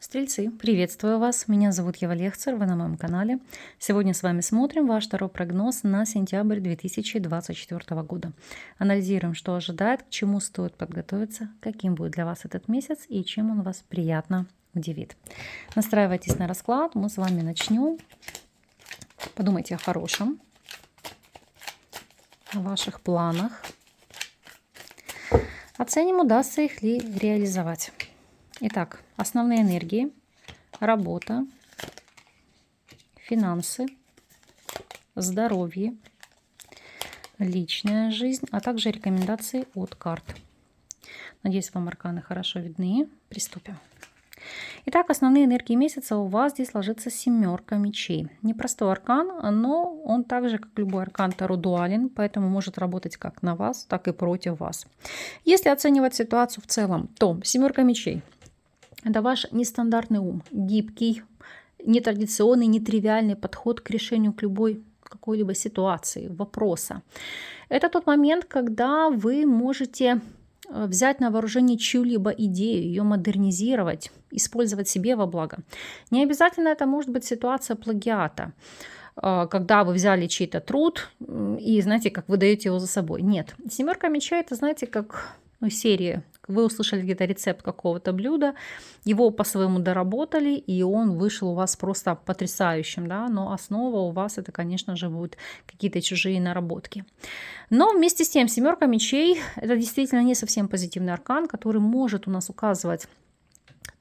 Стрельцы, приветствую вас! Меня зовут Ева Лехцер, вы на моем канале. Сегодня с вами смотрим ваш второй прогноз на сентябрь 2024 года. Анализируем, что ожидает, к чему стоит подготовиться, каким будет для вас этот месяц и чем он вас приятно удивит. Настраивайтесь на расклад, мы с вами начнем. Подумайте о хорошем, о ваших планах. Оценим, удастся их ли реализовать. Итак, основные энергии, работа, финансы, здоровье, личная жизнь, а также рекомендации от карт. Надеюсь, вам арканы хорошо видны. Приступим. Итак, основные энергии месяца у вас здесь ложится семерка мечей. Непростой аркан, но он также, как любой аркан Таро, дуален, поэтому может работать как на вас, так и против вас. Если оценивать ситуацию в целом, то семерка мечей — это ваш нестандартный ум, гибкий, нетрадиционный, нетривиальный подход к решению к любой какой-либо ситуации, вопроса. Это тот момент, когда вы можете взять на вооружение чью-либо идею, ее модернизировать, использовать себе во благо. Не обязательно это может быть ситуация плагиата, когда вы взяли чей-то труд и, знаете, как вы даете его за собой. Нет. Семерка мечей — это, знаете, как серия. Вы услышали где-то рецепт какого-то блюда, его по-своему доработали, и он вышел у вас просто потрясающим, да? Но основа у вас это, конечно же, будут какие-то чужие наработки. Но вместе с тем семерка мечей — это действительно не совсем позитивный аркан, который может у нас указывать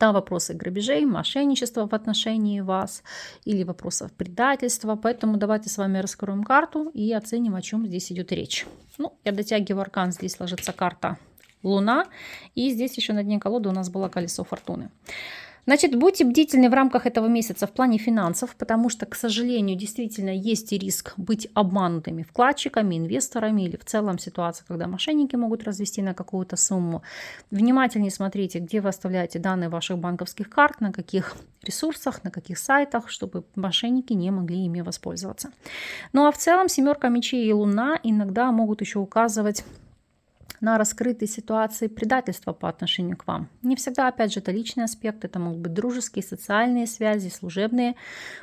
на вопросы грабежей, мошенничества в отношении вас или вопросов предательства. Поэтому давайте с вами раскроем карту и оценим, о чем здесь идет речь. Я дотягиваю аркан, здесь ложится карта Луна, и здесь еще на дне колоды у нас было колесо фортуны. Значит, будьте бдительны в рамках этого месяца в плане финансов, потому что, к сожалению, действительно есть и риск быть обманутыми вкладчиками, инвесторами или в целом ситуация, когда мошенники могут развести на какую-то сумму. Внимательнее смотрите, где вы оставляете данные ваших банковских карт, на каких ресурсах, на каких сайтах, чтобы мошенники не могли ими воспользоваться. Ну а в целом семерка мечей и Луна иногда могут еще указывать на раскрытые ситуации предательства по отношению к вам. Не всегда, опять же, это личный аспект, это могут быть дружеские, социальные связи, служебные.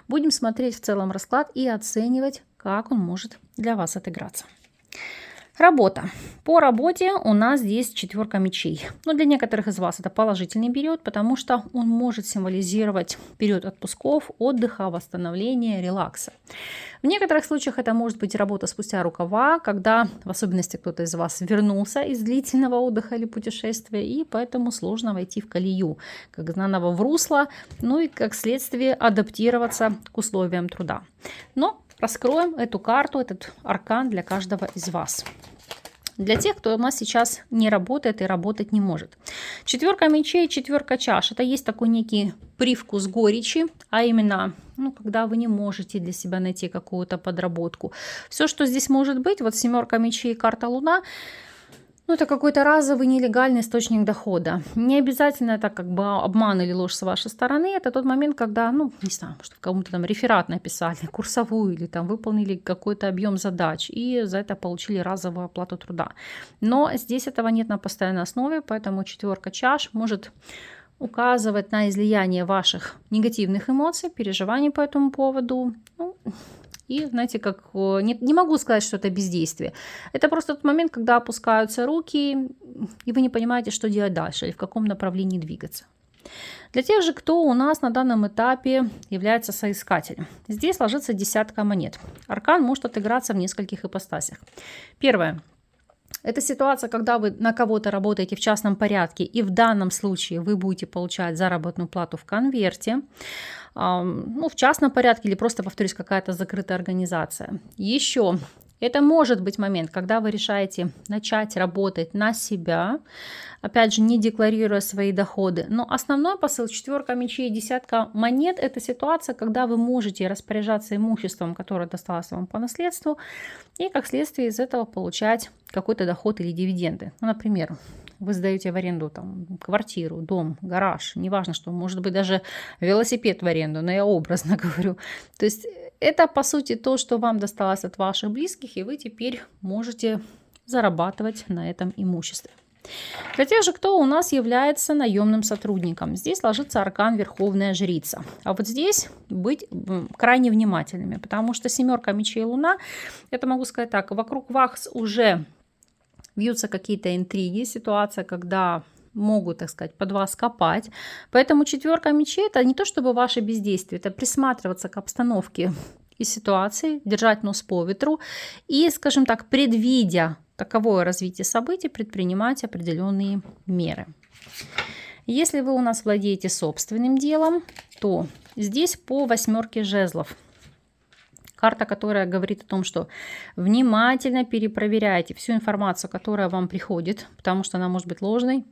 Будем смотреть в целом расклад и оценивать, как он может для вас отыграться. Работа. По работе у нас здесь четверка мечей. Но для некоторых из вас это положительный период, потому что он может символизировать период отпусков, отдыха, восстановления, релакса. В некоторых случаях это может быть работа спустя рукава, когда в особенности кто-то из вас вернулся из длительного отдыха или путешествия, и поэтому сложно войти в колею, как заново в русло, ну и как следствие адаптироваться к условиям труда. Но раскроем эту карту, этот аркан для каждого из вас. Для тех, кто у нас сейчас не работает и работать не может. Четверка мечей, четверка чаш. Это есть такой некий привкус горечи, а именно, когда вы не можете для себя найти какую-то подработку. Все, что здесь может быть, вот семерка мечей и карта Луна, это какой-то разовый нелегальный источник дохода. Не обязательно это как бы обман или ложь с вашей стороны. Это тот момент, когда, не знаю, что кому-то там реферат написали, курсовую или там выполнили какой-то объем задач и за это получили разовую оплату труда. Но здесь этого нет на постоянной основе, поэтому четверка чаш может указывать на излияние ваших негативных эмоций, переживаний по этому поводу. И, знаете, как не могу сказать, что это бездействие. Это просто тот момент, когда опускаются руки, и вы не понимаете, что делать дальше, или в каком направлении двигаться. Для тех же, кто у нас на данном этапе является соискателем. Здесь ложится десятка монет. Аркан может отыграться в нескольких ипостасях. Первое. Это ситуация, когда вы на кого-то работаете в частном порядке, и в данном случае вы будете получать заработную плату в конверте, в частном порядке или просто, повторюсь, какая-то закрытая организация. Еще это может быть момент, когда вы решаете начать работать на себя, опять же, не декларируя свои доходы. Но основной посыл четверка мечей и десятка монет — это ситуация, когда вы можете распоряжаться имуществом, которое досталось вам по наследству, и как следствие из этого получать какой-то доход или дивиденды. Например, вы сдаете в аренду квартиру, дом, гараж, неважно что, может быть даже велосипед в аренду, но я образно говорю. То есть это по сути то, что вам досталось от ваших близких, и вы теперь можете зарабатывать на этом имуществе. Для тех же, кто у нас является наемным сотрудником, здесь ложится аркан Верховная Жрица. А вот здесь быть крайне внимательными, потому что 7 мечей и Луна, это могу сказать так, вокруг вас уже вьются какие-то интриги, ситуация, когда могут, так сказать, под вас копать. Поэтому 4 мечей это не то чтобы ваше бездействие, это присматриваться к обстановке и ситуации, держать нос по ветру и, скажем так, предвидя таковое развитие событий, предпринимать определенные меры. Если вы у нас владеете собственным делом, то здесь по 8 жезлов. Карта, которая говорит о том, что внимательно перепроверяйте всю информацию, которая вам приходит, потому что она может быть ложной,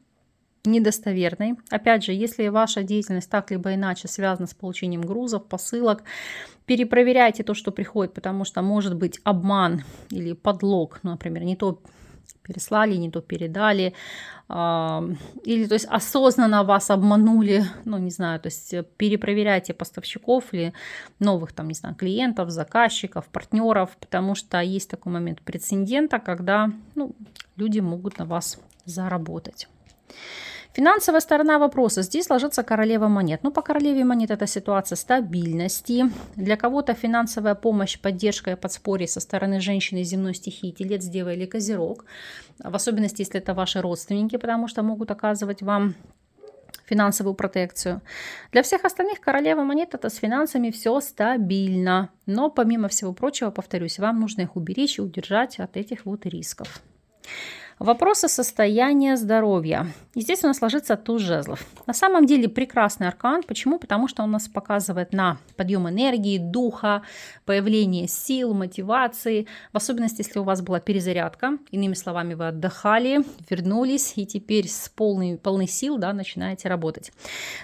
недостоверной. Опять же, если ваша деятельность так либо иначе связана с получением грузов, посылок, перепроверяйте то, что приходит, потому что может быть обман или подлог, например, не то переслали, не то передали, или то есть осознанно вас обманули, ну не знаю, то есть перепроверяйте поставщиков или новых там, не знаю, клиентов, заказчиков, партнеров, потому что есть такой момент прецедента, когда люди могут на вас заработать. Финансовая сторона вопроса. Здесь ложится королева монет. По королеве монет это ситуация стабильности. Для кого-то финансовая помощь, поддержка и подспорье со стороны женщины земной стихии, телец, дева или козерог. В особенности, если это ваши родственники, потому что могут оказывать вам финансовую протекцию. Для всех остальных королева монет это с финансами все стабильно. Но помимо всего прочего, повторюсь, вам нужно их уберечь и удержать от этих вот рисков. Вопросы состояния здоровья. И здесь у нас ложится туз жезлов. На самом деле прекрасный аркан. Почему? Потому что он нас показывает на подъем энергии, духа, появление сил, мотивации. В особенности, если у вас была перезарядка. Иными словами, вы отдыхали, вернулись и теперь с полной сил начинаете работать.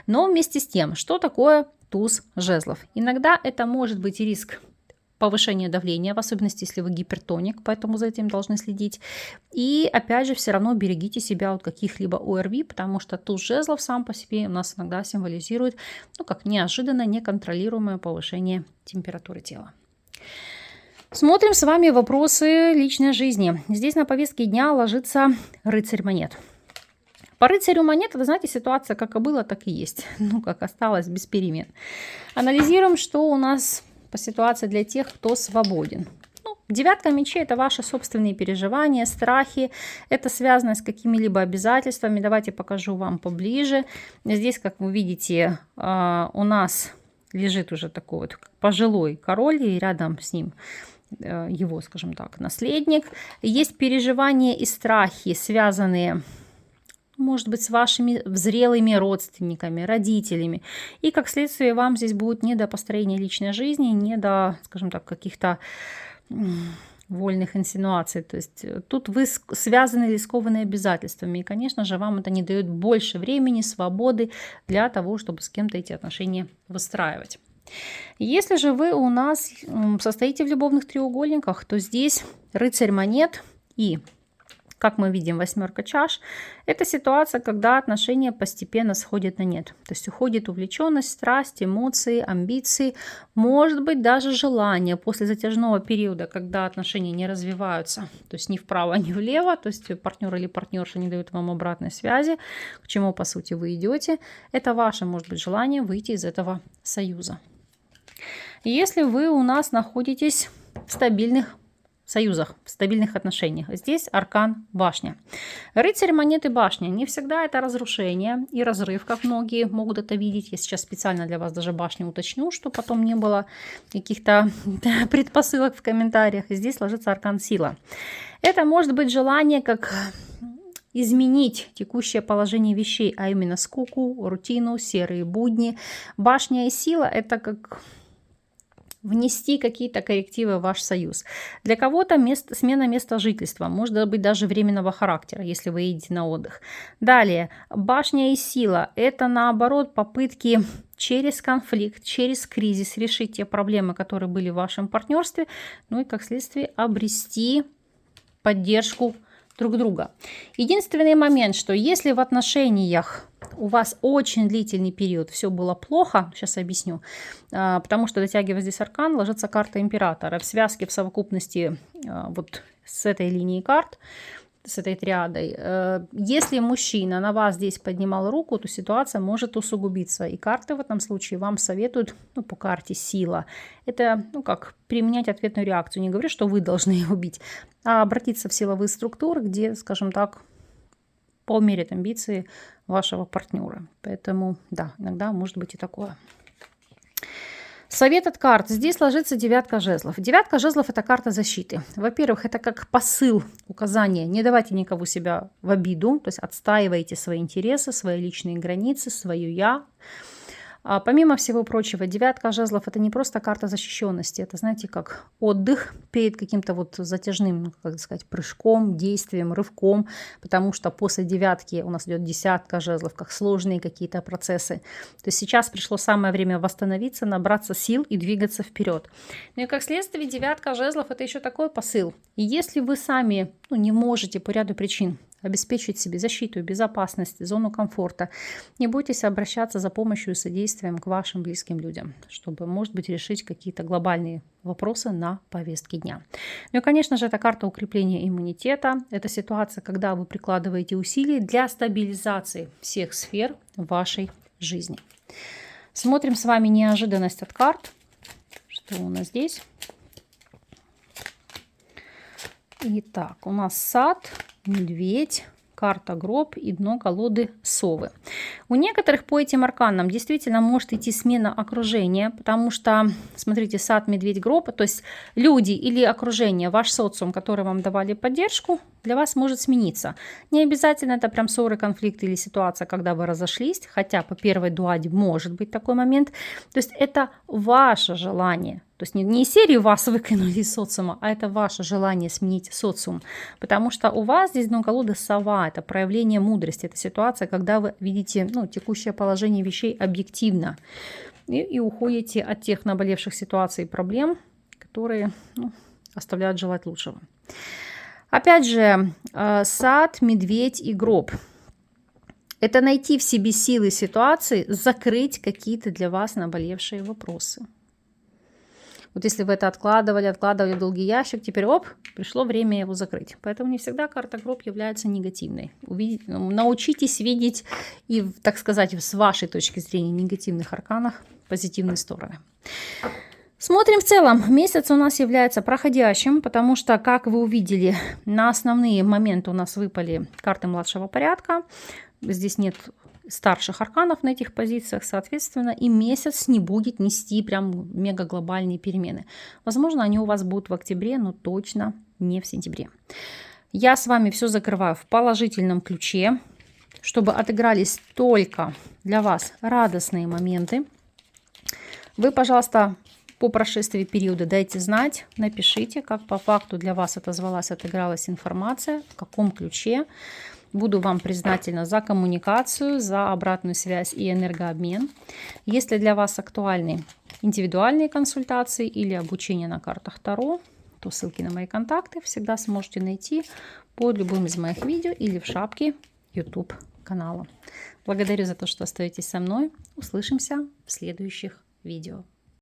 Но вместе с тем, что такое туз жезлов? Иногда это может быть риск повышение давления, в особенности, если вы гипертоник, поэтому за этим должны следить. И, опять же, все равно берегите себя от каких-либо ОРВИ, потому что туз жезлов сам по себе у нас иногда символизирует, как неожиданно неконтролируемое повышение температуры тела. Смотрим с вами вопросы личной жизни. Здесь на повестке дня ложится рыцарь монет. По рыцарю монет, это, знаете, ситуация как и была, так и есть. Как осталось, без перемен. Анализируем, что у нас по ситуации для тех, кто свободен. 9 мечей – это ваши собственные переживания, страхи. Это связано с какими-либо обязательствами. Давайте покажу вам поближе. Здесь, как вы видите, у нас лежит уже такой вот пожилой король, и рядом с ним его, скажем так, наследник. Есть переживания и страхи, связанные, может быть, с вашими зрелыми родственниками, родителями. И, как следствие, вам здесь будет не до построения личной жизни, не до, скажем так, каких-то вольных инсинуаций. То есть тут вы связаны или скованы обязательствами. И, конечно же, вам это не дает больше времени, свободы для того, чтобы с кем-то эти отношения выстраивать. Если же вы у нас состоите в любовных треугольниках, то здесь рыцарь монет и, как мы видим, 8 чаш, это ситуация, когда отношения постепенно сходят на нет. То есть уходит увлеченность, страсть, эмоции, амбиции, может быть даже желание после затяжного периода, когда отношения не развиваются, то есть ни вправо, ни влево, то есть партнер или партнерша не дают вам обратной связи, к чему по сути вы идете. Это ваше, может быть, желание выйти из этого союза. Если вы у нас находитесь в стабильных союзах, в стабильных отношениях. Здесь аркан башня. Рыцарь монеты башня. Не всегда это разрушение и разрыв, как многие могут это видеть. Я сейчас специально для вас даже башню уточню, чтобы потом не было каких-то предпосылок в комментариях. Здесь ложится аркан сила. Это может быть желание как изменить текущее положение вещей, а именно скуку, рутину, серые будни. Башня и сила – это как внести какие-то коррективы в ваш союз. Для кого-то смена места жительства, может быть даже временного характера, если вы едете на отдых. Далее, башня и сила – это наоборот попытки через конфликт, через кризис решить те проблемы, которые были в вашем партнерстве, и как следствие обрести поддержку друг друга. Единственный момент, что если в отношениях у вас очень длительный период все было плохо, сейчас объясню, потому что, дотягивая здесь аркан, ложится карта императора. В связке, в совокупности вот с этой линией карт с этой триадой. Если мужчина на вас здесь поднимал руку, то ситуация может усугубиться. И карты в этом случае вам советуют, ну, по карте сила. Это, ну, как применять ответную реакцию. Не говорю, что вы должны его бить, а обратиться в силовые структуры, где, скажем так, поумерят амбиции вашего партнера. Поэтому, да, иногда может быть и такое. Совет от карт. Здесь ложится девятка жезлов. Девятка жезлов – это карта защиты. Во-первых, это как посыл, указание. Не давайте никого себя в обиду, то есть отстаивайте свои интересы, свои личные границы, свое «я». А помимо всего прочего, девятка жезлов – это не просто карта защищенности. Это, знаете, как отдых перед каким-то вот затяжным, как сказать, прыжком, действием, рывком. Потому что после девятки у нас идет десятка жезлов, как сложные какие-то процессы. То есть сейчас пришло самое время восстановиться, набраться сил и двигаться вперед. Ну и как следствие, девятка жезлов – это еще такой посыл. И если вы сами, ну, не можете по ряду причин обеспечить себе защиту, безопасность, зону комфорта, не бойтесь обращаться за помощью и содействием к вашим близким людям, чтобы, может быть, решить какие-то глобальные вопросы на повестке дня. Ну и, конечно же, это карта укрепления иммунитета. Это ситуация, когда вы прикладываете усилия для стабилизации всех сфер вашей жизни. Смотрим с вами неожиданность от карт. Что у нас здесь? Итак, у нас сад, медведь, карта гроб и дно колоды совы. У некоторых по этим арканам действительно может идти смена окружения, потому что, смотрите, сад, медведь, гроб, то есть люди или окружение, ваш социум, который вам давали поддержку, для вас может смениться. Не обязательно это прям ссоры, конфликты или ситуация, когда вы разошлись, хотя по первой дуаде может быть такой момент. То есть это ваше желание. То есть не из серии вас выкинули из социума, а это ваше желание сменить социум. Потому что у вас здесь дно колоды сова, это проявление мудрости, это ситуация, когда вы видите, ну, текущее положение вещей объективно и уходите от тех наболевших ситуаций и проблем, которые, ну, оставляют желать лучшего. Опять же, сад, медведь и гроб. Это найти в себе силы ситуации, закрыть какие-то для вас наболевшие вопросы. Вот если вы это откладывали в долгий ящик, теперь оп, пришло время его закрыть. Поэтому не всегда карта гроб является негативной. Научитесь видеть и, так сказать, с вашей точки зрения негативных арканах позитивные стороны. Смотрим в целом. Месяц у нас является проходящим, потому что, как вы увидели, на основные моменты у нас выпали карты младшего порядка. Здесь нет старших арканов на этих позициях, соответственно, и месяц не будет нести прям мега глобальные перемены. Возможно, они у вас будут в октябре, но точно не в сентябре. Я с вами все закрываю в положительном ключе, чтобы отыгрались только для вас радостные моменты. Вы, пожалуйста, по прошествии периода дайте знать, напишите, как по факту для вас отозвалась, отыгралась информация, в каком ключе. Буду вам признательна за коммуникацию, за обратную связь и энергообмен. Если для вас актуальны индивидуальные консультации или обучение на картах Таро, то ссылки на мои контакты всегда сможете найти под любым из моих видео или в шапке YouTube канала. Благодарю за то, что остаетесь со мной. Услышимся в следующих видео.